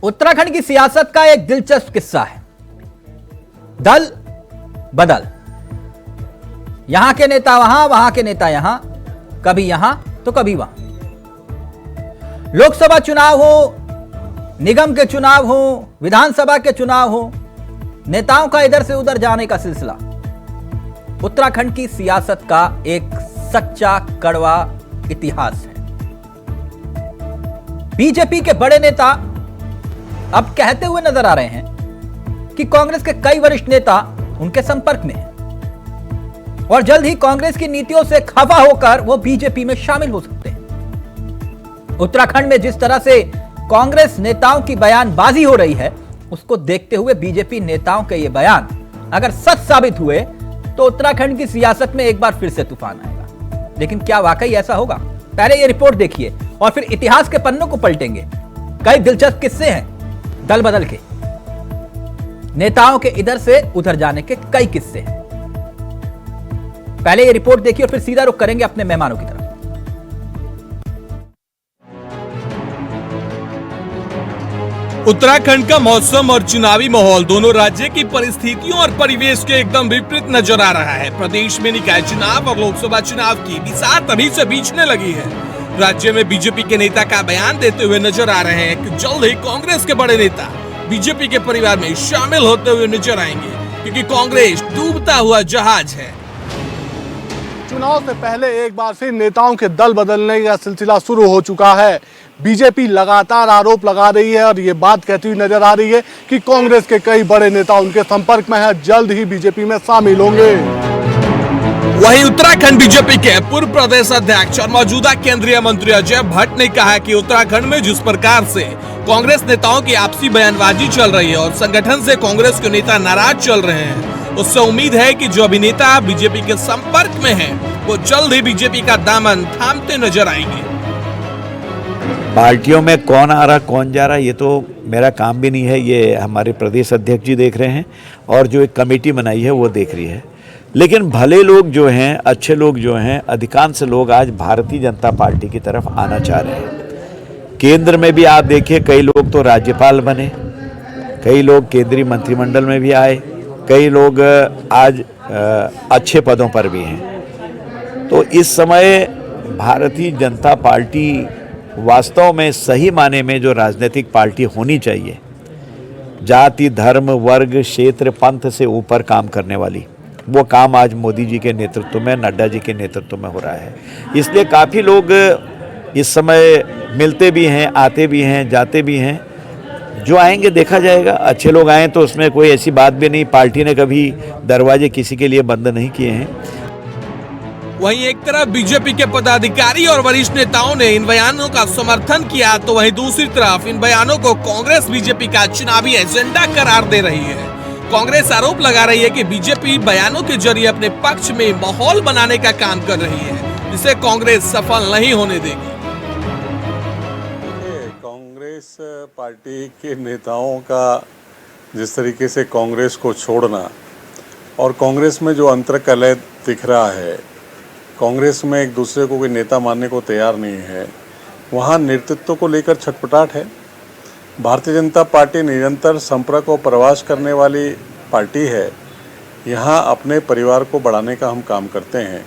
उत्तराखंड की सियासत का एक दिलचस्प किस्सा है। दल बदल, यहां के नेता वहां, वहां के नेता यहां, कभी यहां तो कभी वहां। लोकसभा चुनाव हो, निगम के चुनाव हो, विधानसभा के चुनाव हो, नेताओं का इधर से उधर जाने का सिलसिला उत्तराखंड की सियासत का एक सच्चा कड़वा इतिहास है। बीजेपी के बड़े नेता अब कहते हुए नजर आ रहे हैं कि कांग्रेस के कई वरिष्ठ नेता उनके संपर्क में हैं और जल्द ही कांग्रेस की नीतियों से खफा होकर वो बीजेपी में शामिल हो सकते हैं। उत्तराखंड में जिस तरह से कांग्रेस नेताओं की बयानबाजी हो रही है, उसको देखते हुए बीजेपी नेताओं के ये बयान अगर सच साबित हुए तो उत्तराखंड की सियासत में एक बार फिर से तूफान आएगा। लेकिन क्या वाकई ऐसा होगा? पहले ये रिपोर्ट देखिए और फिर इतिहास के पन्नों को पलटेंगे। कई दिलचस्प किस्से हैं दल बदल के, नेताओं के इधर से उधर जाने के कई किस्से हैं। पहले ये रिपोर्ट देखिए और फिर सीधा रुख करेंगे अपने मेहमानों की तरफ। उत्तराखंड का मौसम और चुनावी माहौल दोनों राज्य की परिस्थितियों और परिवेश के एकदम विपरीत नजर आ रहा है। प्रदेश में निकाय चुनाव और लोकसभा चुनाव की बिसात अभी से बीचने लगी है। राज्य में बीजेपी के नेता का बयान देते हुए नजर आ रहे हैं कि जल्द ही कांग्रेस के बड़े नेता बीजेपी के परिवार में शामिल होते हुए नजर आएंगे, क्योंकि कांग्रेस डूबता हुआ जहाज है। चुनाव से पहले एक बार फिर नेताओं के दल बदलने का सिलसिला शुरू हो चुका है। बीजेपी लगातार आरोप लगा रही है और ये बात कहती हुई नजर आ रही है कि कांग्रेस के कई बड़े नेता उनके संपर्क में हैं, जल्द ही बीजेपी में शामिल होंगे। वहीं उत्तराखंड बीजेपी के पूर्व प्रदेश अध्यक्ष और मौजूदा केंद्रीय मंत्री अजय भट्ट ने कहा कि उत्तराखंड में जिस प्रकार से कांग्रेस नेताओं की आपसी बयानबाजी चल रही है और संगठन से कांग्रेस के नेता नाराज चल रहे हैं, उससे उम्मीद है कि जो अभिनेता बीजेपी के संपर्क में हैं, वो जल्द ही बीजेपी का दामन थामते नजर आएंगे। पार्टियों में कौन आ रहा कौन जा रहा ये तो मेरा काम भी नहीं है, ये हमारे प्रदेश अध्यक्ष जी देख रहे हैं और जो एक कमेटी बनाई है वो देख रही है। लेकिन भले लोग जो हैं, अच्छे लोग जो हैं, अधिकांश लोग आज भारतीय जनता पार्टी की तरफ आना चाह रहे हैं। केंद्र में भी आप देखिए, कई लोग तो राज्यपाल बने, कई लोग केंद्रीय मंत्रिमंडल में भी आए, कई लोग आज अच्छे पदों पर भी हैं। तो इस समय भारतीय जनता पार्टी वास्तव में सही माने में जो राजनीतिक पार्टी होनी चाहिए, जाति धर्म वर्ग क्षेत्र पंथ से ऊपर काम करने वाली, वो काम आज मोदी जी के नेतृत्व में, नड्डा जी के नेतृत्व में हो रहा है। इसलिए काफ़ी लोग इस समय मिलते भी हैं, आते भी हैं, जाते भी हैं। जो आएंगे देखा जाएगा। अच्छे लोग आए तो उसमें कोई ऐसी बात भी नहीं, पार्टी ने कभी दरवाजे किसी के लिए बंद नहीं किए हैं। वहीं एक तरफ बीजेपी के पदाधिकारी और वरिष्ठ नेताओं ने इन बयानों का समर्थन किया, तो वहीं दूसरी तरफ इन बयानों को कांग्रेस बीजेपी का चुनावी एजेंडा करार दे रही है। कांग्रेस आरोप लगा रही है कि बीजेपी बयानों के जरिए अपने पक्ष में माहौल बनाने का काम कर रही है, जिसे कांग्रेस सफल नहीं होने देगी। कांग्रेस पार्टी के नेताओं का जिस तरीके से कांग्रेस को छोड़ना और कांग्रेस में जो अंतर्कलह दिख रहा है, कांग्रेस में एक दूसरे को कोई नेता मानने को तैयार नहीं है, वहाँ नेतृत्व को लेकर छटपटाहट है। भारतीय जनता पार्टी निरंतर संपर्क और प्रवास करने वाली पार्टी है। यहाँ अपने परिवार को बढ़ाने का हम काम करते हैं,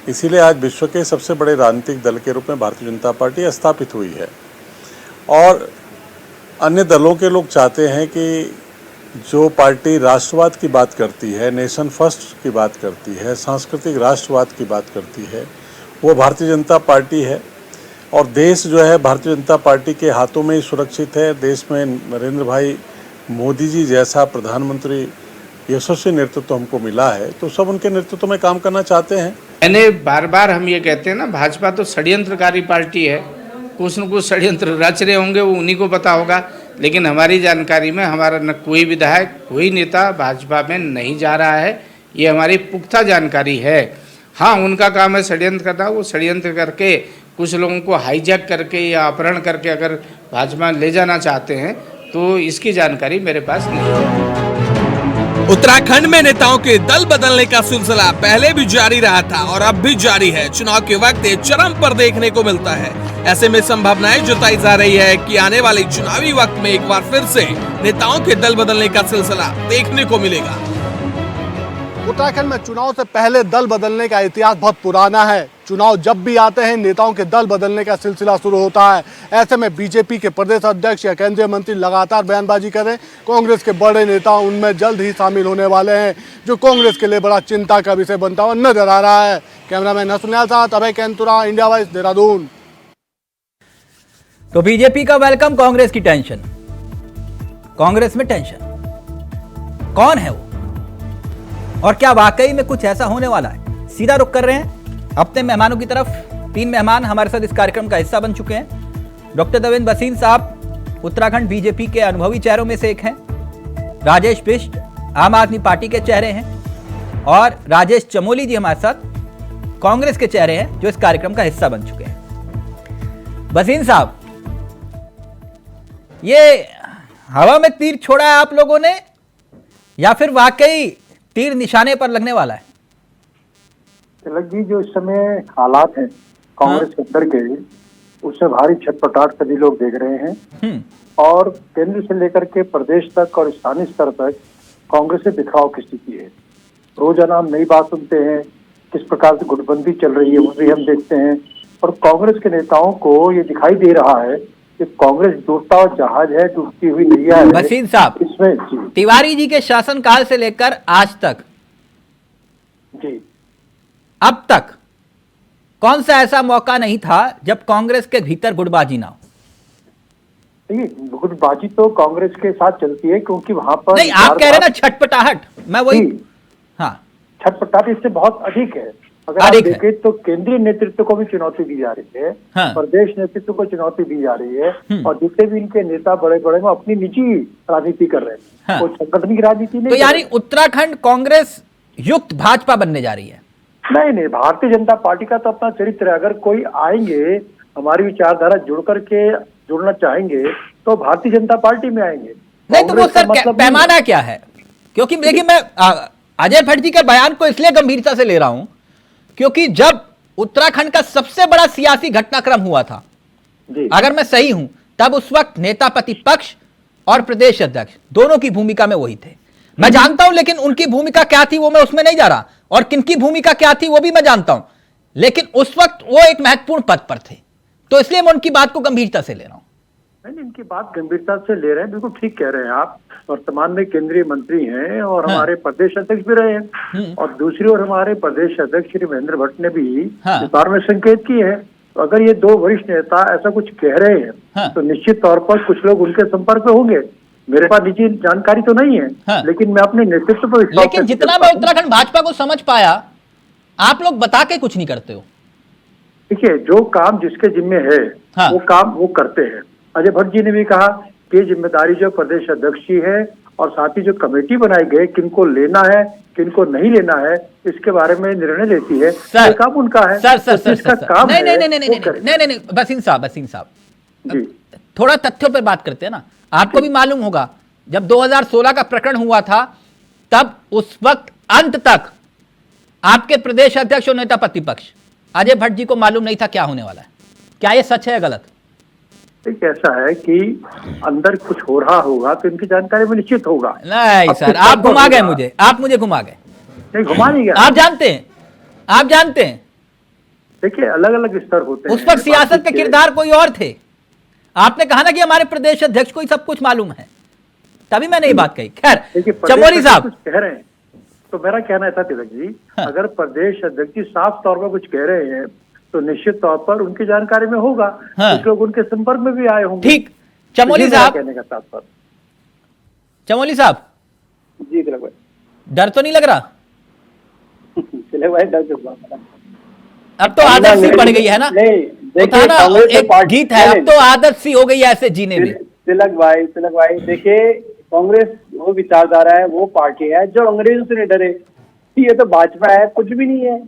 इसीलिए आज विश्व के सबसे बड़े राजनीतिक दल के रूप में भारतीय जनता पार्टी स्थापित हुई है। और अन्य दलों के लोग चाहते हैं कि जो पार्टी राष्ट्रवाद की बात करती है, नेशन फर्स्ट की बात करती है, सांस्कृतिक राष्ट्रवाद की बात करती है, वो भारतीय जनता पार्टी है। और देश जो है भारतीय जनता पार्टी के हाथों में ही सुरक्षित है। देश में नरेंद्र भाई मोदी जी जैसा प्रधानमंत्री यशस्वी नेतृत्व हमको मिला है, तो सब उनके नेतृत्व में काम करना चाहते हैं। मैंने बार बार हम ये कहते हैं ना, भाजपा तो षड्यंत्रकारी पार्टी है, कुछ न कुछ षड्यंत्र रच रहे होंगे, वो उन्हीं को पता होगा। लेकिन हमारी जानकारी में हमारा न कोई विधायक, कोई नेता भाजपा में नहीं जा रहा है, ये हमारी पुख्ता जानकारी है। हाँ, उनका काम है षड्यंत्र करना, वो षड्यंत्र करके कुछ लोगों को हाईजैक करके या अपहरण करके अगर भाजपा ले जाना चाहते हैं, तो इसकी जानकारी मेरे पास नहीं है। उत्तराखंड में नेताओं के दल बदलने का सिलसिला पहले भी जारी रहा था और अब भी जारी है। चुनाव के वक्त ये चरम पर देखने को मिलता है। ऐसे में संभावनाएं जताई जा रही है कि आने वाले चुनावी वक्त में एक बार फिर से नेताओं के दल बदलने का सिलसिला देखने को मिलेगा। उत्तराखंड में चुनाव से पहले दल बदलने का इतिहास बहुत पुराना है। चुनाव जब भी आते हैं नेताओं के दल बदलने का सिलसिला शुरू होता है। ऐसे में बीजेपी के प्रदेश अध्यक्ष या केंद्रीय मंत्री लगातार बयानबाजी कर रहे हैं। कांग्रेस के बड़े नेता उनमें जल्द ही शामिल होने वाले हैं, जो कांग्रेस के लिए बड़ा चिंता का विषय बनता हुआ नजर आ रहा है। कैमरामैन नसुनियाल साथ अभय कैंतुरा, इंडिया वाइस, देहरादून। तो बीजेपी का वेलकम, कांग्रेस की टेंशन। कांग्रेस में टेंशन, कौन है वो और क्या वाकई में कुछ ऐसा होने वाला है? सीधा रुख कर रहे हैं अपने मेहमानों की तरफ। 3 मेहमान हमारे साथ इस कार्यक्रम का हिस्सा बन चुके हैं। डॉक्टर देवेंद्र भसीन साहब उत्तराखंड बीजेपी के अनुभवी चेहरों में से एक हैं। राजेश बिष्ट आम आदमी पार्टी के चेहरे हैं और राजेश चमोली जी हमारे साथ कांग्रेस के चेहरे हैं, जो इस कार्यक्रम का हिस्सा बन चुके हैं। भसीन साहब, ये हवा में तीर छोड़ा है आप लोगों ने या फिर वाकई तीर निशाने पर लगने वाला है? तिलक जी, जो इस समय हालात हैं कांग्रेस के अंदर के, उससे भारी छटपटाहट सभी लोग देख रहे हैं और केंद्र से लेकर के प्रदेश तक और स्थानीय स्तर तक कांग्रेस से बिखराव की स्थिति है। रोजाना हम नई बात सुनते हैं, किस प्रकार से गुटबंदी चल रही है वो भी हम देखते हैं और कांग्रेस के नेताओं को ये दिखाई दे रहा है कि कांग्रेस डूबता हुआ जहाज है, डूबती हुई नैया है। भसीन साहब, इसमें तिवारी जी के शासनकाल से लेकर आज तक जी अब तक कौन सा ऐसा मौका नहीं था जब कांग्रेस के भीतर गुटबाजी ना हो? देखिए, गुटबाजी तो कांग्रेस के साथ चलती है क्योंकि वहां पर नहीं, आप कह रहे ना छटपटाहट, मैं वही। हाँ, छटपटाहट इससे बहुत अधिक है। अगर आप देखें तो केंद्रीय नेतृत्व को भी चुनौती दी जा रही है, हाँ। प्रदेश नेतृत्व को चुनौती दी जा रही है और जितने भी इनके नेता बड़े बड़े वो अपनी निजी राजनीति कर रहे हैं, हाँ। वो संगठन की राजनीति नहीं। तो यानी उत्तराखंड कांग्रेस युक्त भाजपा बनने जा रही है? नहीं, भारतीय जनता पार्टी का तो अपना चरित्र है। अगर कोई आएंगे हमारी विचारधारा जुड़ना चाहेंगे तो भारतीय जनता पार्टी में आएंगे। नहीं तो वो सर पैमाना क्या है? क्योंकि देखिए, मैं अजय भट्ट जी के बयान को इसलिए गंभीरता से ले रहा हूं क्योंकि जब उत्तराखंड का सबसे बड़ा सियासी घटनाक्रम हुआ था, अगर मैं सही हूं, तब उस वक्त नेता प्रतिपक्ष और प्रदेश अध्यक्ष दोनों की भूमिका में वही थे। मैं जानता हूं, लेकिन उनकी भूमिका क्या थी वो मैं उसमें नहीं जा रहा, और किनकी भूमिका क्या थी वो भी मैं जानता हूं, लेकिन उस वक्त वो एक महत्वपूर्ण पद पर थे, तो इसलिए मैं उनकी बात को गंभीरता से ले रहा हूं। नहीं, इनकी बात गंभीरता से ले रहे हैं, बिल्कुल ठीक कह रहे हैं आप। वर्तमान में केंद्रीय मंत्री हैं और हमारे प्रदेश अध्यक्ष भी रहे हैं और दूसरी ओर हमारे प्रदेश अध्यक्ष श्री महेंद्र भट्ट ने भी इस बार में संकेत किए हैं। तो अगर ये 2 वरिष्ठ नेता ऐसा कुछ कह रहे हैं तो निश्चित तौर पर कुछ लोग उनके संपर्क में होंगे। मेरे पास निजी जानकारी तो नहीं है, लेकिन मैं अपने नेतृत्व पर विश्वास। लेकिन जितना मैं उत्तराखंड भाजपा को समझ पाया, आप लोग बता के कुछ नहीं करते हो। देखिए, जो काम जिसके जिम्मे है वो काम वो करते हैं। अजय भट्ट जी ने भी कहा कि जिम्मेदारी जो प्रदेश अध्यक्ष की है और साथ ही जो कमेटी बनाई गई, किनको लेना है किनको नहीं लेना है, इसके बारे में निर्णय लेती है। सर, काम उनका है। काम नहीं, भसीन साहब जी, थोड़ा तथ्यों पर बात करते हैं ना। आपको भी मालूम होगा जब 2016 का प्रकरण हुआ था, तब उस वक्त अंत तक आपके प्रदेश अध्यक्ष और नेता प्रतिपक्ष अजय भट्ट जी को मालूम नहीं था क्या होने वाला है। क्या ये सच है या गलत? एक ऐसा है कि अंदर कुछ हो रहा होगा तो इनकी जानकारी में निश्चित होगा। नहीं सर, आप घुमा गए मुझे, आप मुझे घुमा गए। नहीं, घुमा नहीं गया। आप जानते हैं देखिए, अलग अलग स्तर होते हैं। उस वक्त सियासत के किरदार कोई और थे। आपने कहा ना कि हमारे प्रदेश अध्यक्ष को ही सब कुछ मालूम है, तभी मैंने ये बात कही। खैर, चमोली साहब कह रहे हैं तो मेरा कहना था तिलक जी, अगर प्रदेश अध्यक्ष जी साफ तौर पर कुछ कह रहे हैं तो निश्चित तौर पर उनकी जानकारी में होगा। कुछ लोग उनके संपर्क में भी आए होंगे। ठीक, चमोली साहब कहने का तात्पर्य। चमोली साहब जी तिलक भाई, डर तो नहीं लग रहा? तिलक भाई, डर क्यों? अब तो आदत सी पड़ गई है ना, एक गीत है, अब तो आदत सी हो गई है ऐसे जीने में। तिलक भाई देखिए, कांग्रेस वो विचारधारा है, वो पार्टी है जो अंग्रेजों से नहीं डरे। ये तो भाजपा है, कुछ भी नहीं है।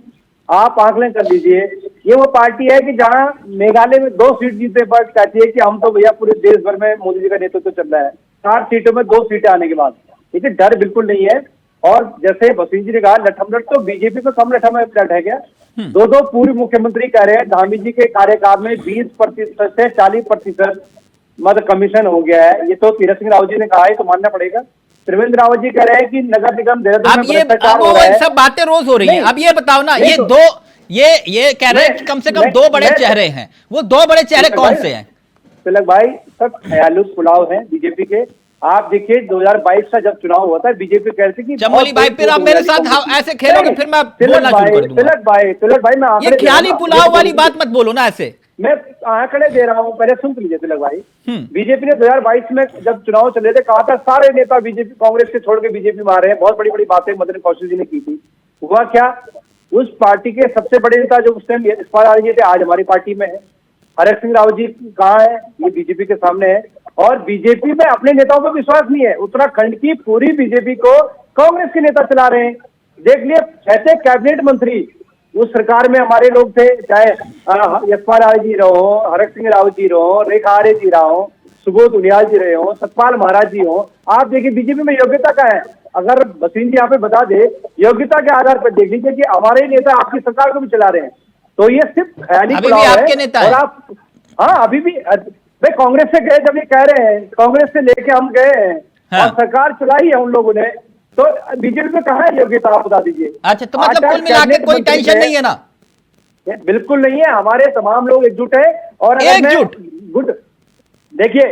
आप आकलन कर लीजिए, ये वो पार्टी है कि जहां मेघालय में 2 सीट जीतने पर कहती है कि हम तो भैया पूरे देश भर में मोदी जी का नेतृत्व चल रहा है। 4 सीटों में 2 सीटें आने के बाद देखिए, डर बिल्कुल नहीं है। और जैसे भसीन जी ने कहा लठमलट, तो बीजेपी पे कम लठमलट है क्या? दो पूर्व मुख्यमंत्री कह रहे हैं धामी जी के कार्यकाल में 20% से 40% मत कमीशन हो गया है। ये तो तीरथ सिंह रावत जी ने कहा है, तो मानना पड़ेगा। त्रिवेंद्र रावत जी कह रहे हैं कि नगर निगम देहरादून अब में ये भ्रष्टाचार हो रहा है। सब बातें रोज हो रही हैं। अब ये बताओ ना, ये दो ये कह रहे हैं कि कम से कम दो बड़े चेहरे हैं, वो दो बड़े चेहरे कौन से हैं? तिलक भाई, सब ख्यालू पुलाव है बीजेपी के। आप देखिए 2022 का जब चुनाव हुआ था, बीजेपी कहती कि चमोली भाई, फिर आप मेरे साथ ऐसे खेलोगे फिर मैं बोलना शुरू कर दूंगा। तिलक भाई मैं ये ख्याली पुलाव वाली बात मत बोलो ना ऐसे। मैं आंकड़े दे रहा हूँ, पहले सुन लीजिए तिलक भाई। बीजेपी ने 2022 में जब चुनाव चले थे, कहा था सारे नेता बीजेपी कांग्रेस के छोड़ के बीजेपी में आ रहे हैं। बहुत बड़ी बड़ी बातें मदन कौशिक जी ने की थी। हुआ क्या? उस पार्टी के सबसे बड़े नेता जो उस टाइम इस्तीफा आ रहे थे, आज हमारी पार्टी में है। हरक सिंह रावत जी कहाँ है? ये बीजेपी के सामने है। और बीजेपी में अपने नेताओं पर विश्वास नहीं है। उत्तराखंड की पूरी बीजेपी को कांग्रेस के नेता चला रहे हैं। देख लिए 6 कैबिनेट मंत्री उस सरकार में हमारे लोग थे, चाहे यशपाल आर्य जी रहो, हरक सिंह रावत जी रहो, रेखा आर्य जी रहो, सुबोध उनियाल जी रहे हो, सतपाल महाराज जी हो। आप देखिए बीजेपी में योग्यता का है। अगर भसीन जी यहाँ पे बता दे, योग्यता के आधार पर देख लीजिए कि हमारे नेता आपकी सरकार को भी चला रहे हैं। तो ये सिर्फ ख्याली पुलाव है। आपके नेता और आप अभी भी भाई कांग्रेस से गए, जब ये कह रहे हैं कांग्रेस से लेके हम गए हैं और सरकार चलाई है उन लोगों ने, तो बीजेपी में कहाँ है योग्यता? आप बता दीजिए। अच्छा, तो मतलब कुल मिला के कोई टेंशन नहीं है ना? बिल्कुल नहीं है। हमारे तमाम लोग एकजुट है। और एकजुट गुड, देखिए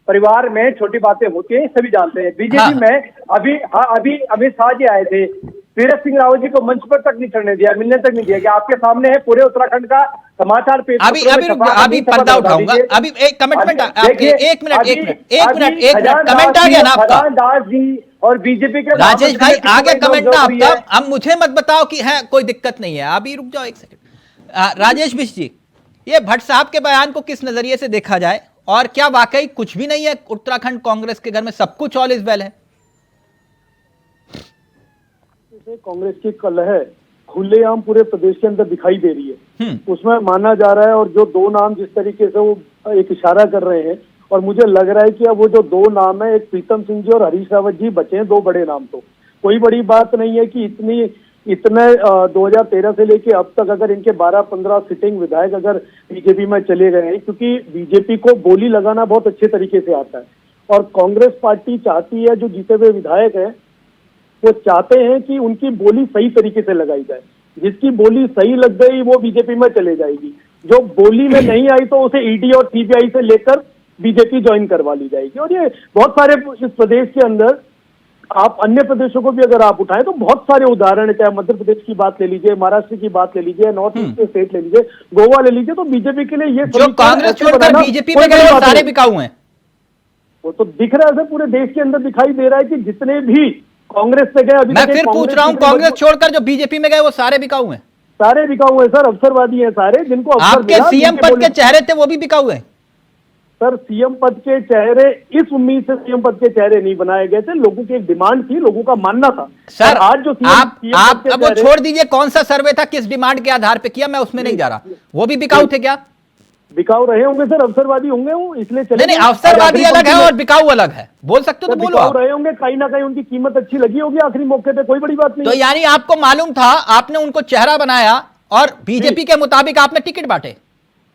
परिवार में छोटी बातें होती हैं, सभी जानते हैं। बीजेपी में अभी अमित शाह जी आए थे, तीरथ सिंह रावत जी को मंच पर तक नहीं चढ़ने दिया, मिलने तक नहीं दिया। कि आपके सामने है पूरे उत्तराखंड का समाचार पेपर। अभी पर्दा उठाऊंगा। अभी एक कमिटमेंट, एक मिनट कमेंट आ गया ना आपका दास जी और बीजेपी के राजेश भाई, आ गया कमेंट ना आपका। अब मुझे मत बताओ कि है कोई दिक्कत नहीं है। अभी रुक जाओ एक सेकंड। राजेश बिष्ट जी, ये भट्ट साहब के बयान को किस नजरिए से देखा जाए, और क्या वाकई कुछ भी नहीं है उत्तराखंड कांग्रेस के घर में, सब कुछ ऑल इज वेल है? कांग्रेस की कलह खुलेआम पूरे प्रदेश के अंदर दिखाई दे रही है। उसमें माना जा रहा है, और जो दो नाम जिस तरीके से वो एक इशारा कर रहे हैं, और मुझे लग रहा है कि अब वो जो दो नाम है, एक प्रीतम सिंह जी और हरीश रावत जी बचे हैं, दो बड़े नाम। तो कोई बड़ी बात नहीं है कि इतने 2013 से लेके अब तक अगर इनके 12-15 सिटिंग विधायक अगर बीजेपी में चले गए हैं, क्योंकि बीजेपी को बोली लगाना बहुत अच्छे तरीके से आता है। और कांग्रेस पार्टी चाहती है, जो जीते हुए विधायक हैं वो चाहते हैं कि उनकी बोली सही तरीके से लगाई जाए। जिसकी बोली सही लग गई वो बीजेपी में चले जाएगी, जो बोली में नहीं आई तो उसे ईडी और सीबीआई से लेकर बीजेपी ज्वाइन करवा ली जाएगी। और ये बहुत सारे इस प्रदेश के अंदर, आप अन्य प्रदेशों को भी अगर आप उठाएं तो बहुत सारे उदाहरण है। चाहे मध्य प्रदेश की बात ले लीजिए, महाराष्ट्र की बात ले लीजिए, नॉर्थ ईस्ट के स्टेट ले लीजिए, गोवा ले लीजिए, तो बीजेपी के लिए ये जो कांग्रेस छोड़कर बीजेपी में गए वो सारे बिकाऊ हैं। वो तो दिख रहा है, पूरे देश के अंदर दिखाई दे रहा है कि जितने भी कांग्रेस से गए, अभी मैं फिर पूछ रहा हूं, कांग्रेस छोड़कर जो बीजेपी में गए वो सारे बिकाऊ हैं? सारे बिकाऊ हैं सर, अवसरवादी हैं सारे। जिनको आपके सीएम पद के चेहरे थे वो भी बिकाऊ हैं सर। सीएम पद के चेहरे इस उम्मीद से सीएम पद के चेहरे नहीं बनाए गए थे। लोगों की एक डिमांड थी, लोगों का मानना था। सर आज जो आप अब वो छोड़ दीजिए, कौन सा सर्वे था, किस डिमांड के आधार पे किया, मैं उसमें नहीं जा रहा। वो भी बिकाऊ थे क्या? बिकाऊ रहे होंगे सर, अवसरवादी होंगे वो, इसलिए चले। नहीं, अवसरवादी अलग है और बिकाऊ अलग है। बोल सकते हो तो बोलो। बिकाऊ रहे होंगे, कहीं ना कहीं उनकी कीमत अच्छी लगी होगी आखिरी मौके पे, कोई बड़ी बात नहीं। तो यानी आपको मालूम था, आपने उनको चेहरा बनाया और बीजेपी के मुताबिक आपने टिकट बांटे?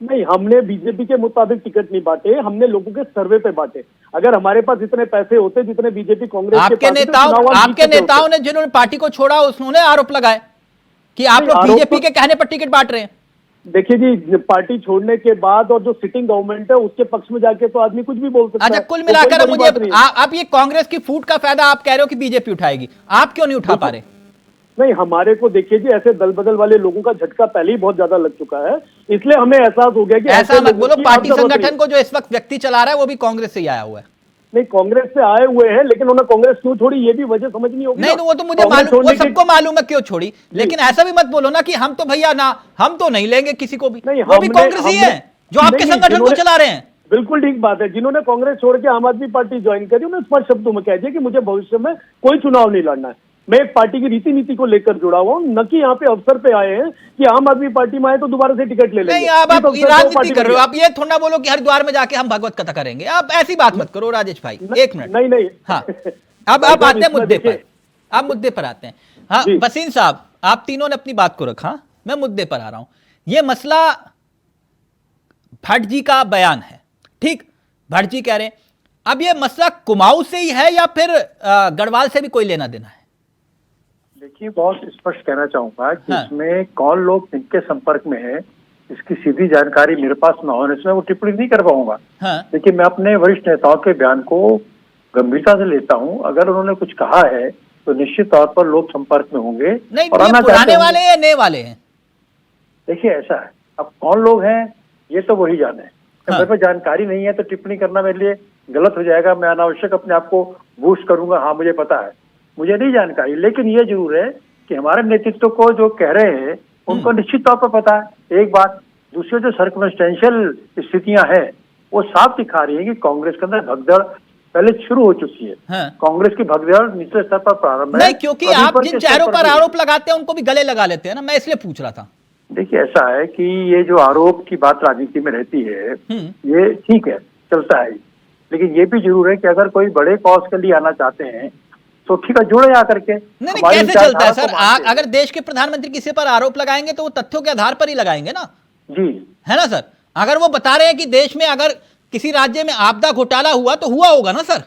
नहीं, हमने बीजेपी के मुताबिक टिकट नहीं बांटे, हमने लोगों के सर्वे पे बांटे। अगर हमारे पास इतने पैसे होते जितने बीजेपी कांग्रेस आपके नेताओं ने जिन्होंने पार्टी को छोड़ा, उन्होंने आरोप लगाए कि आप लोग बीजेपी के कहने पर टिकट बांट रहे हैं। देखिए जी, पार्टी छोड़ने के बाद और जो सिटिंग गवर्नमेंट है उसके पक्ष में जाके तो आदमी कुछ भी बोल सकता है। अच्छा, कुल मिलाकर मुझे आप ये कांग्रेस की फूट का फायदा आप कह रहे हो कि बीजेपी उठाएगी, आप क्यों नहीं उठा पा रहे? नहीं, हमारे को देखिए जी, ऐसे दल बदल वाले लोगों का झटका पहले ही बहुत ज्यादा लग चुका है, इसलिए हमें एहसास हो गया कि ऐसा मत बोलो। पार्टी संगठन को जो इस वक्त व्यक्ति चला रहा है वो भी कांग्रेस से ही आया हुआ है। नहीं, कांग्रेस से आए हुए हैं, लेकिन उन्होंने कांग्रेस क्यों छोड़ी ये भी वजह समझ नहीं होगी। नहीं, तो वो तो मुझे मालूम, वो सबको मालूम है क्यों छोड़ी, लेकिन ऐसा भी मत बोलो ना कि हम तो भैया ना, हम तो नहीं लेंगे किसी को भी। वो भी कांग्रेस ही है जो आपके संगठन को चला रहे हैं। बिल्कुल ठीक बात है। जिन्होंने कांग्रेस छोड़ के आम आदमी पार्टी ज्वाइन करी, उन्होंने स्पष्ट शब्दों में कह दिया कि मुझे भविष्य में कोई चुनाव नहीं लड़ना है। मैं एक पार्टी की रीति नीति को लेकर जुड़ा हुआ हूँ, न कि यहाँ पे अवसर पे आए हैं कि आम आदमी पार्टी में आए तो दोबारा से टिकट ले लेंगे। नहीं, आप राजनीति कर रहे हो। आप ये थोड़ा बोलो कि हरिद्वार में जाके हम भगवत कथा करेंगे, आप ऐसी बात मत करो राजेश भाई। एक मिनट, नहीं हाँ, अब आते हैं मुद्दे पर। आप मुद्दे पर आते हैं। हाँ वसीम साहब, आप तीनों ने अपनी बात को रखा, मैं मुद्दे पर आ रहा हूं। यह मसला भट्ट जी का बयान है, ठीक, भट्ट जी कह रहे हैं। अब यह मसला कुमाऊं से ही है या फिर गढ़वाल से भी कोई लेना देना है? देखिए, बहुत स्पष्ट कहना चाहूंगा कि हाँ। इसमें कौन लोग किनके संपर्क में है, इसकी सीधी जानकारी मेरे पास न होने से मैं वो टिप्पणी नहीं कर पाऊंगा। हाँ। लेकिन मैं अपने वरिष्ठ नेताओं के बयान को गंभीरता से लेता हूं। अगर उन्होंने कुछ कहा है तो निश्चित तौर पर लोग संपर्क में होंगे। नहीं, और ये आना पुराने चाहते वाले हैं या नए वाले हैं? देखिए, ऐसा है, अब कौन लोग हैं ये तो वही जाने। हाँ। मेरे पास जानकारी नहीं है तो टिप्पणी करना मेरे लिए गलत हो जाएगा। मैं अनावश्यक अपने आप को बूस्ट करूंगा, हाँ मुझे पता है, मुझे नहीं जानकारी। लेकिन ये जरूर है कि हमारे नेतृत्व को जो कह रहे हैं उनको निश्चित तौर पर पता है, एक बात। दूसरी, जो सर्कमस्टेंशियल स्थितियां हैं वो साफ दिखा रही है कि कांग्रेस के अंदर भगदड़ पहले शुरू हो चुकी है। हाँ। कांग्रेस की भगदड़ निचले स्तर पर प्रारंभ है। नहीं, क्योंकि अभी आप पर जिन के स्तर चेहरों पर भी- आरोप लगाते हैं उनको भी गले लगा लेते हैं ना, मैं इसलिए पूछ रहा था। देखिए, ऐसा है कि ये जो आरोप की बात राजनीति में रहती है ये ठीक है, चलता है, लेकिन ये भी जरूर है कि अगर कोई बड़े कॉज के लिए आना चाहते हैं तो ठीक है, जुड़े आकर के। नहीं, हमारी कैसे चलता है विचारधारा सर? को मानते हैं। अगर देश के प्रधानमंत्री किसी पर आरोप लगाएंगे तो वो तथ्यों के आधार पर ही लगाएंगे ना, जी, है ना सर? अगर वो बता रहे हैं कि देश में अगर किसी राज्य में आपदा घोटाला हुआ तो हुआ होगा ना सर?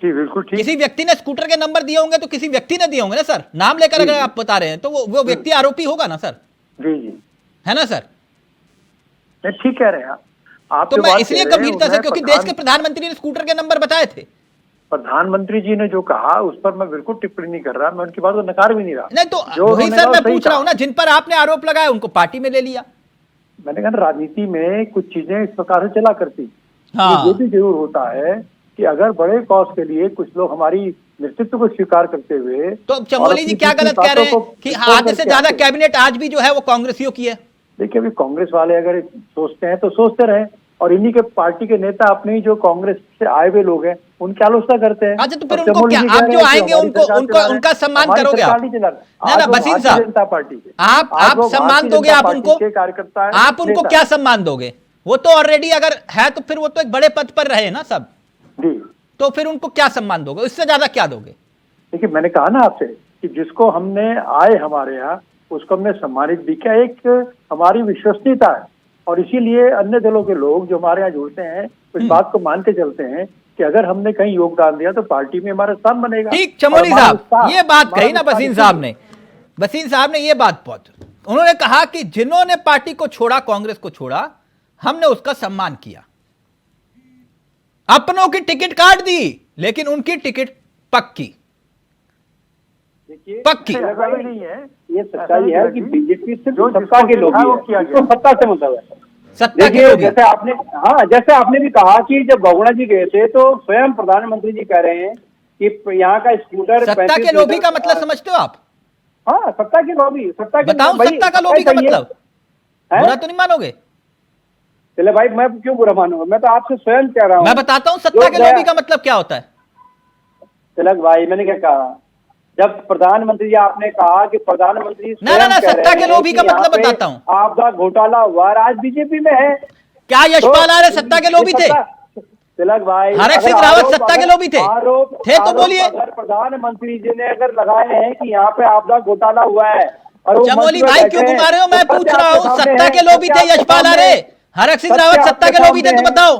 जी बिल्कुल ठीक। किसी व्यक्ति ने स्कूटर के नंबर दिए होंगे तो किसी व्यक्ति ने दिए होंगे ना सर, नाम लेकर अगर आप बता रहे हैं तो वो व्यक्ति आरोपी होगा ना सर, जी जी, है ना सर? नहीं ठीक कह रहे हैं आप तो जो मैं बात इसलिए कह रहे हैं, गंभीरता से, उसमें क्योंकि देश के प्रधानमंत्री ने स्कूटर के नंबर बताए थे। प्रधानमंत्री जी ने जो कहा उस पर मैं बिल्कुल टिप्पणी नहीं कर रहा, मैं उनकी बात को नकार भी नहीं रहा। नहीं तो जो वही उन्होंने सर कहा, मैं सही पूछ रहा हूं कहा। ना, जिन पर आपने आरोप लगाया उनको पार्टी में ले लिया। मैंने कहा राजनीति में कुछ चीजें इस प्रकार से चला करती। हाँ। ये भी जरूर होता है कि अगर बड़े कॉज के लिए कुछ लोग हमारी नेतृत्व को स्वीकार करते हुए, तो चमोली जी क्या गलत कह रहे हैं कि आधे से ज्यादा कैबिनेट आज भी जो है वो कांग्रेसियों की है? देखिए, अभी कांग्रेस वाले अगर सोचते हैं तो सोचते रहे, और इन्हीं के पार्टी के नेता अपने ही जो कांग्रेस से आए हुए लोग हैं उनकी आलोचना करते हैं। अच्छा, तो फिर और उनको चमोली क्या, जी आप कह रहे जो हैं कि आएंगे हमारी उनको सरकार उनको चला रहे हैं। उनका सम्मान हमारी करोगे सरकार आप? नहीं चला रहे। ना आज ना वो बसीन भारतीय साहब, जनता पार्टी के, आप आज वो सम्मान भारतीय दोगे जनता आप पार्टी उनको? के कार्यकर्ता हैं, आप उनको नेता। क्या सम्मान दोगे? वो तो ऑलरेडी अगर है तो फिर वो तो एक बड़े पद पर रहे ना सब, जी, तो फिर उनको क्या सम्मान दोगे? इससे ज्यादा क्या दोगे? देखिए मैंने कहा ना आपसे कि जिसको हमने आए हमारे यहाँ उसको हमने सम्मानित भी किया, एक हमारी विश्वसनीयता है। और इसीलिए अन्य दलों के लोग जो हमारे यहाँ जुड़ते हैं इस बात को मान के चलते हैं कि अगर हमने कहीं योगदान दिया तो पार्टी में हमारा स्थान बनेगा। ठीक, चमोली और हमारा साहब उत्साह- ये बात हमारा कही ना उत्साह बसीन इसीलिए- साहब ने ये बात बहुत, उन्होंने कहा कि जिन्होंने पार्टी को छोड़ा, कांग्रेस को छोड़ा, हमने उसका सम्मान किया, अपनों की टिकट काट दी, लेकिन उनकी टिकट पक्की पक्की। ऐसा भी नहीं है, ये सच्चाई है कि बीजेपी सिर्फ जो सत्ता के लोग वो किया गया। सत्ता से मतलब है। सत्ता के देखिए, लोग हैं। जैसे आपने भी कहा कि जब बहुगुणा जी गए थे तो स्वयं प्रधानमंत्री जी कह रहे हैं कि यहाँ का स्कूटर सत्ता 35 के लोभी का लीटर- मतलब समझते हो आप? हाँ, सत्ता के लोभी, सत्ता के बताऊं भाई, सत्ता का लोभी का सही है। मतलब? है? बुरा तो नहीं मानोगे? चले भाई, मैं क्यों बुरा मानूंगा? मैं तो आपसे स्वयं कह रहा हूँ। मैं बताता हूं सत्ता के लोभी का मतलब क्या होता है। तिलक भाई, मैंने क्या कहा? जब प्रधानमंत्री जी आपने कहा कि प्रधानमंत्री ना, स्वयं ना, कह सत्ता रहे के हैं लोभी कि का मतलब यहाँ पे बताता हूं। आपका घोटाला हुआ, आज बीजेपी में है। क्या यशपाल आर्य सत्ता के लोभी थे? तिलक भाई, हरक सिंह अगर रावत आरोप- सत्ता के अगर लोभी थे? आरोप- थे तो आरोप बोलिए। अगर प्रधानमंत्री जी ने अगर लगाए हैं कि यहाँ पे आपका घोटाला हुआ है और वो चमोली मंत्री भाई बैठे क्यों हैं, घुमा रहे हो? मैं तो पूछ सत्य रहा हूं, आपके सामने सत्ता है, के लोभी सत्य थे आपके यशपाल सामने आर्य, है। हरक सिंह सत्य रावत आपके सत्ता के लोभी थे सामने तो है। बताओ।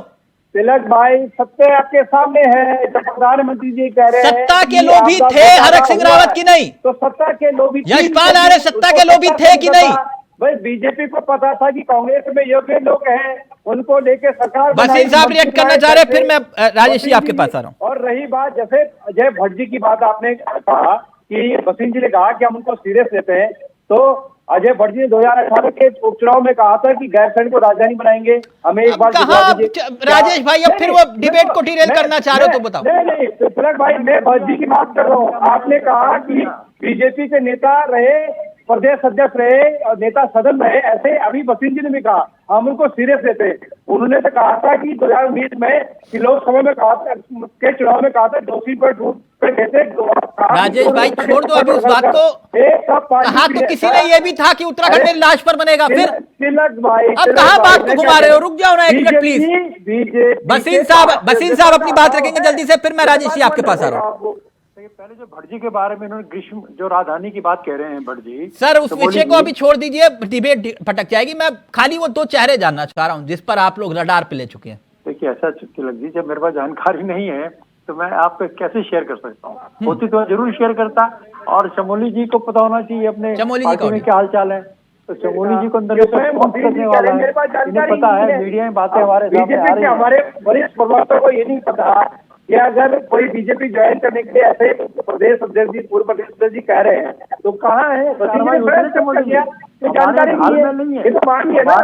तिलक भाई, सत्य आपके सामने है। जब प्रधानमंत्री जी कह रहे हैं सत्ता कि के लोभी आपका थे घोटाला हरक सिंह हुआ रावत है, की नहीं? तो सत्ता के लोभी थी। यशपाल आर्य सत्ता के लोभी थे कि नहीं? भाई, बीजेपी को पता था कि कांग्रेस में योग्य लोग हैं, उनको लेके सरकार बसीन बनाई, साहब मंत्री रिएक्ट करना बनाए चाह रहे हैं, करके। फिर मैं राजेश जी आपके बसीन पास आ रहा हूं। और रही बात, जैसे अजय भट्ट जी की बात आपने कहा कि बसीन जी ने कहा कि हम उनको सीरियस लेते हैं, तो अजय भट्ट जी ने 2018 के उपचुनाव में कहा था कि गैरसैंण को राजधानी बनाएंगे, हमें एक बार कहा राजेश भाई, अब फिर वो डिबेट को डिरेल करना चाह रहे हो तो बताओ। नहीं, तिलक भाई, मैं भट्ट जी की बात कर रहा हूँ। आपने कहा कि बीजेपी के नेता रहे, प्रदेश अध्यक्ष रहे और नेता सदन रहे, ऐसे अभी बसीन जी ने भी कहा हम उनको सीरियस लेते हैं। उन्होंने तो कहा था कि 2019 में कि लोकसभा में कहा था, के चुनाव में कहा था दोषी पर टूट पे कहते। राजेश भाई छोड़ दो अभी उस बात को। कहा तो किसी ने ये भी था कि उत्तराखंड में लाश पर बनेगा, फिर तिलक भाई, अब कहाँ बात को घुमा रहे हो? रुक जाओ ना एक मिनट प्लीज। बसीन साहब अपनी बात रखेंगे जल्दी से, फिर मैं राजेश जी आपके पास आ रहा हूँ। पहले जो भटजी के बारे में इन्होंने ग्रीष्म जो राजधानी की बात कह रहे हैं भटजी सर, उस विषय को अभी छोड़ दीजिए, डिबेट भटक जाएगी। मैं खाली वो दो चेहरे जानना चाह रहा हूं जिस पर आप लोग रडार पे ले चुके हैं। देखिए ऐसा तिलक जी, जब मेरे पास जानकारी नहीं है तो मैं आप पे कैसे शेयर कर सकता हूँ? होती तो मैं जरूर शेयर करता। और चमोली जी को पता होना चाहिए अपने पार्टी में क्या हाल चाल है। तो चमोली जी को अंदर करने वाला है, इन्हें पता है, मीडिया में बातें हमारे सामने आ रही है। हमारे वरिष्ठ प्रवक्ता को ये नहीं पता कि अगर कोई बीजेपी ज्वाइन करने के लिए ऐसे प्रदेश अध्यक्ष जी, पूर्व प्रदेश अध्यक्ष जी कह रहे हैं तो कहाँ है? जानकारी नहीं है, ये तो मान लिया ना,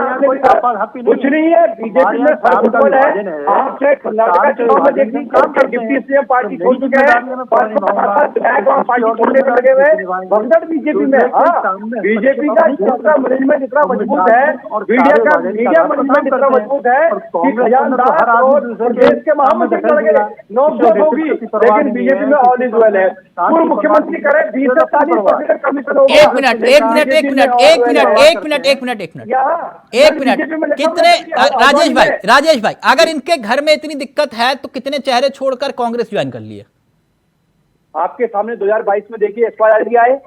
कुछ नहीं है। बीजेपी में सर्वोपरि है। आपसे कर्नाटक चुनाव में देखिए, डिप्टी सीएम पार्टी छोड़ चुके हैं, पार्टी छोड़ने में लगे हुए भगदड़ बीजेपी में। हाँ, बीजेपी का दूसरा मैनेजमेंट इतना मजबूत है, मीडिया मैनेजमेंट इतना मजबूत है कि खजानदार और देश के महामंत्री लगे नौकरी होगी, लेकिन बीजेपी में ऑल इज वेल है। पूर्व मुख्यमंत्री करे 20 से 40% कमीशन होगा। एक मिनट कितने राजेश भाई, अगर इनके घर में इतनी दिक्कत है तो कितने चेहरे छोड़कर कांग्रेस ज्वाइन कर लिए? आपके सामने 2022 में देखिए एसवाईआर आए।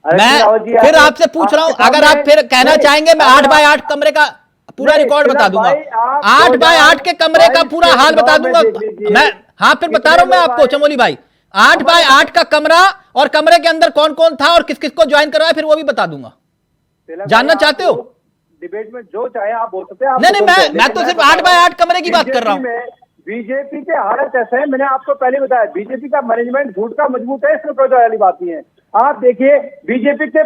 मैं फिर आपसे पूछ रहा हूं, अगर आप फिर कहना चाहेंगे मैं 8x8 कमरे का पूरा रिकॉर्ड बता दूंगा, 8x8 के कमरे का पूरा हाल बता दूंगा मैं। हाँ, फिर बता रहा हूं मैं आपको चमोली भाई, 8x8 का कमरा और कमरे के अंदर कौन कौन था और किस किस को ज्वाइन करवाया, फिर वो भी बता दूंगा। जानना चाहते हो? डिबेट में जो चाहे आप बोल सकते हैं। नहीं, मैं तो सिर्फ 8x8 कमरे की बात कर रहा हूँ। बीजेपी के हालत ऐसे है, मैंने आपको पहले बताया, बीजेपी का मैनेजमेंट झूठ का मजबूत है, इसमें कोई वाली बात नहीं है। आप देखिए बीजेपी के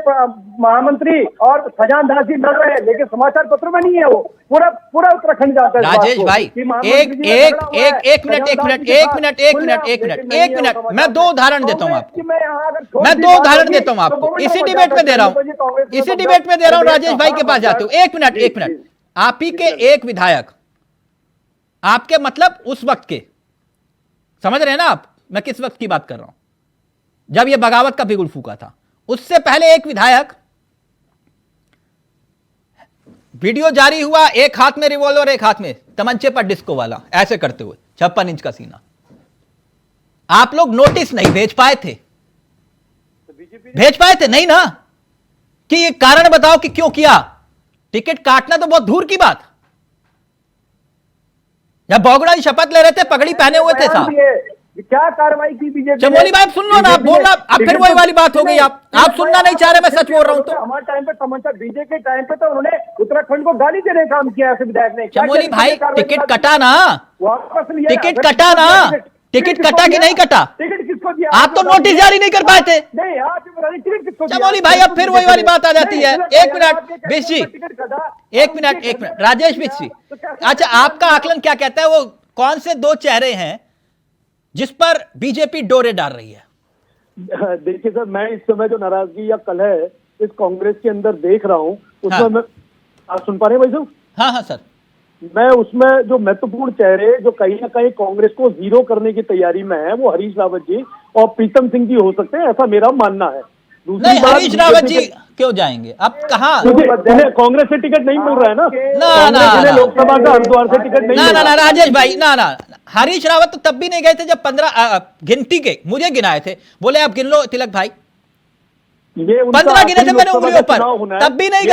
महामंत्री और खजानदार जी लड़ रहे हैं, लेकिन समाचार पत्रों में नहीं है। वो पूरा उत्तराखंड जाता है। राजेश भाई एक मिनट, मैं दो उदाहरण देता हूँ आपको, इसी डिबेट में दे रहा हूँ, राजेश भाई के पास जाते हो। एक मिनट, आप ही के एक विधायक, आपके मतलब उस वक्त के, समझ रहे हैं ना आप मैं किस वक्त की बात कर रहा हूं, जब यह बगावत का बिगुल फूका था। उससे पहले एक विधायक, वीडियो जारी हुआ, एक हाथ में रिवॉल्वर एक हाथ में तमंचे पर डिस्को वाला ऐसे करते हुए, 56 इंच का सीना। आप लोग नोटिस नहीं भेज पाए थे? नहीं ना? कि ये कारण बताओ कि क्यों किया। टिकट काटना तो बहुत दूर की बात, जब बोगड़ा जी शपथ ले रहे थे पगड़ी पहने हुए थे साहब, क्या कार्रवाई की बीजेपी? चमोली भाई सुन लो ना, आप बोलना, अब फिर वही वाली बात हो गई। आप सुनना नहीं चाह रहे, मैं सच बोल रहा हूं। तो हमारे टाइम पे तमंचा, बीजेपी के टाइम पे तो उन्होंने उत्तराखंड को गाली देने का काम किया ऐसे विधायक ने। चमोली भाई टिकट कटा ना, टिकट कटा कि नहीं कटा? टिकट किसको दिया? आप तो नोटिस जारी नहीं कर पाए थे। नहीं, आप टिकट किसको दिया? चमोली भाई अब फिर वही वाली बात आ जाती है। एक मिनट बिश जी, एक मिनट राजेश बिश जी, अच्छा आपका आकलन क्या कहता है, वो कौन से दो चेहरे हैं जिस पर बीजेपी डोरे डाल रही है? देखिए सर, मैं इस समय जो नाराजगी या कलह इस कांग्रेस के अंदर देख रहा हूं उसमें हाँ। मैं, आप सुन पा रहे हैं भाई साहब? हाँ सर, मैं उसमें जो महत्वपूर्ण चेहरे जो कहीं ना कहीं कांग्रेस को जीरो करने की तैयारी में है, वो हरीश रावत जी और प्रीतम सिंह जी हो सकते हैं, ऐसा मेरा मानना है। नहीं, हरीश रावत जी क्यों जाएंगे? अब कहाँ? कांग्रेस से टिकट नहीं मिल रहा है ना, लोकसभा का हरिद्वार से टिकट नहीं। ना राजेश भाई, ना हरीश रावत तो तब भी नहीं गए थे जब 15 गिनती के मुझे गिनाए थे, बोले आप गिन लो तिलक भाई, 15 गिने थे मैंने उंगलियों पर, तब भी नहीं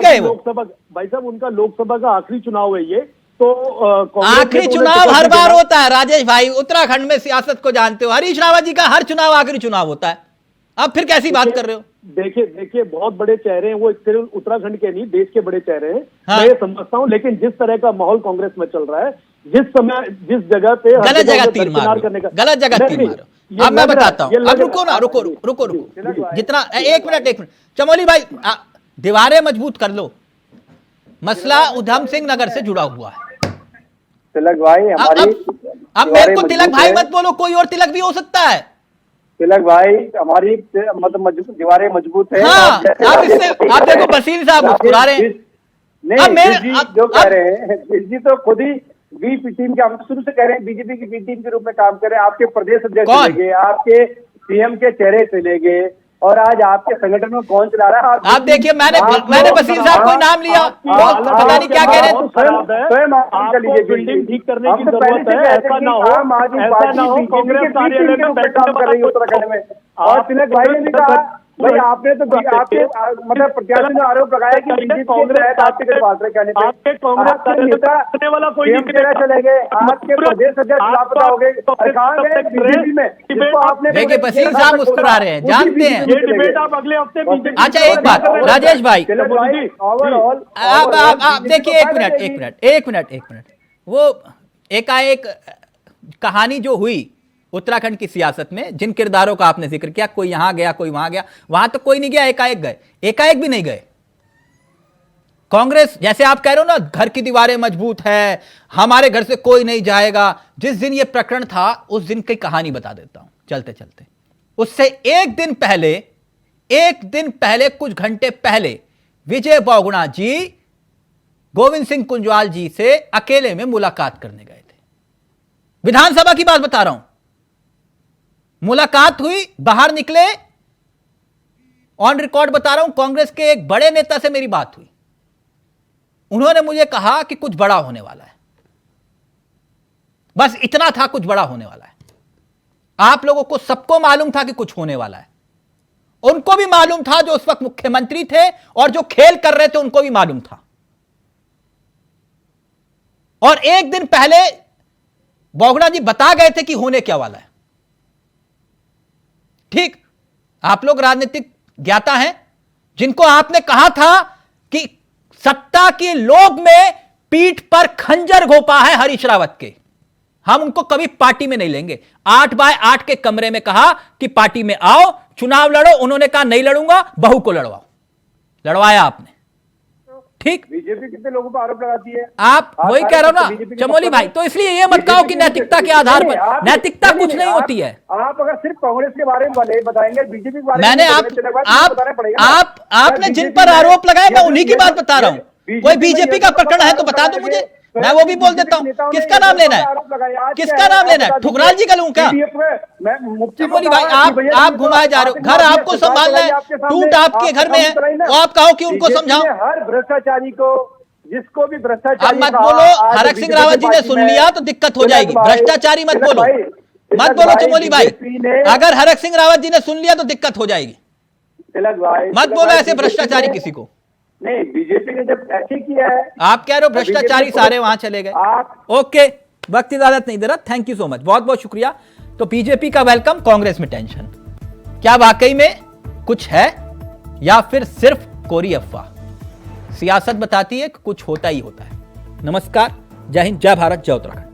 गए, लोकसभा भाई साहब, उनका लोकसभा का आखिरी चुनाव है ये। तो आखिरी चुनाव हर बार होता है राजेश भाई, उत्तराखंड में सियासत को जानते हो, हरीश रावत जी का हर चुनाव आखिरी चुनाव होता है। अब फिर कैसी बात कर रहे हो? देखिए बहुत बड़े चेहरे हैं वो, सिर्फ उत्तराखंड के नहीं देश के बड़े चेहरे हैं। हाँ। मैं ये समझता हूं, लेकिन जिस तरह का माहौल कांग्रेस में चल रहा है, जिस समय जिस जगह पे गलत जगह तीर मारो, गलत जगह तीर मारो। अब मैं बताता हूं, अब रुको जितना, एक मिनट चमोली भाई, दीवारें मजबूत कर लो, मसला उधम सिंह नगर से जुड़ा हुआ है। तिलक भाई अब मेरे को तिलक भाई मत बोलो, कोई और तिलक भी हो सकता है। तिलक भाई हमारी मतलब दीवारें मजबूत है। हाँ, आप इससे आप देखो बसीर साहब मुस्कुरा रहे हैं। नहीं, जो कह रहे हैं जी तो खुद ही बी टीम के, हम शुरू से कह रहे हैं बीजेपी की बी टीम के रूप में काम कर रहे हैं। आपके प्रदेश अध्यक्ष चले गए, आपके सीएम के चेहरे चले गए, और आज आपके संगठन में कौन चला रहा है? आप देखिए, मैंने बशीर साहब को नाम लिया, वो पता नहीं क्या कह रहे हैं। आपको बिल्डिंग ठीक करने की जरूरत है, ऐसा ना हो कांग्रेस कार्यालय में काम कर रही है उत्तराखंड में। और तिलक भाई ने भी कहा, भाई आपने तो आपके मतलब प्रत्याशी ने आरोप लगाया कि कांग्रेस टिकट बांट रहे, कहने आपके कांग्रेस नेता करने वाला कोई नहीं चले गए, आपके प्रदेश अध्यक्ष लापता हो गए, बीजेपी में जिसको आपने। देखिए बशीर साहब मुस्कुरा रहे हैं, जानते हैं। ये डिबेट आप अगले हफ्ते। अच्छा एक बात राजेश भाई, ओवरऑल आप देखिए, एक मिनट, वो एकाएक कहानी जो हुई उत्तराखंड की सियासत में, जिन किरदारों का आपने जिक्र किया, कोई यहां गया कोई वहां गया, वहां तो कोई नहीं गया, एकाएक गए, एकाएक भी नहीं गए। कांग्रेस, जैसे आप कह रहे हो ना, घर की दीवारें मजबूत है, हमारे घर से कोई नहीं जाएगा, जिस दिन यह प्रकरण था उस दिन की कहानी बता देता हूं चलते चलते। उससे एक दिन पहले कुछ घंटे पहले विजय बहुगुणा जी गोविंद सिंह कुंजवाल जी से अकेले में मुलाकात करने गए थे। विधानसभा की बात बता रहा हूं। मुलाकात हुई, बाहर निकले, ऑन रिकॉर्ड बता रहा हूं, कांग्रेस के एक बड़े नेता से मेरी बात हुई। उन्होंने मुझे कहा कि कुछ बड़ा होने वाला है। बस इतना था, कुछ बड़ा होने वाला है। आप लोगों को सबको मालूम था कि कुछ होने वाला है, उनको भी मालूम था, जो उस वक्त मुख्यमंत्री थे और जो खेल कर रहे थे उनको भी मालूम था। और एक दिन पहले बहुगुणा जी बता गए थे कि होने क्या वाला है। ठीक, आप लोग राजनीतिक ज्ञाता हैं, जिनको आपने कहा था कि सत्ता के लोभ में पीठ पर खंजर घोंपा है हरीश रावत के, हम उनको कभी पार्टी में नहीं लेंगे। 8 बाय 8 के कमरे में कहा कि पार्टी में आओ, चुनाव लड़ो, उन्होंने कहा नहीं लड़ूंगा, बहू को लड़वाओ, लड़वाया आपने। ठीक, बीजेपी कितने लोगों पर आरोप लगाती है? आप वही कह रहे हो ना चमोली भाई, तो इसलिए ये मत कहो कि नैतिकता के आधार पर, नैतिकता कुछ नहीं होती है। आप अगर सिर्फ कांग्रेस के बारे में बताएंगे, बीजेपी के बारे में मैंने आपने जिन पर आरोप लगाए, मैं उन्हीं की बात बता रहा हूं। कोई बीजेपी का प्रकरण है तो बता दो मुझे, मैं वो भी बोल देता हूं। किसका नाम लेना है, किसका नाम लेना है? ठुकराल जी का लूं क्या? चमोली भाई, आप घुमाए जा रहे हो, घर आपको संभालना है, टूट आपके घर में है, तो आप कहो कि उनको समझाओ। हर भ्रष्टाचारी को, जिसको भी भ्रष्टाचारी, अब मत बोलो हरक सिंह रावत जी ने सुन लिया तो दिक्कत हो जाएगी। भ्रष्टाचारी मत बोलो, मत बोलो चमोली भाई, अगर हरक सिंह रावत जी ने सुन लिया तो दिक्कत हो जाएगी। मत बोलो ऐसे भ्रष्टाचारी किसी को। नहीं, बीजेपी ने जब ऐसे किया है, आप कह रहे हो भ्रष्टाचारी सारे वहां चले गए। ओके, वक्त इजाजत नहीं दे रहा, थैंक यू सो मच, बहुत बहुत शुक्रिया। तो बीजेपी का वेलकम, कांग्रेस में टेंशन, क्या वाकई में कुछ है या फिर सिर्फ कोरी अफवाह? सियासत बताती है कि कुछ होता ही होता है। नमस्कार, जय हिंद, जय भारत, जय उत्तराखंड।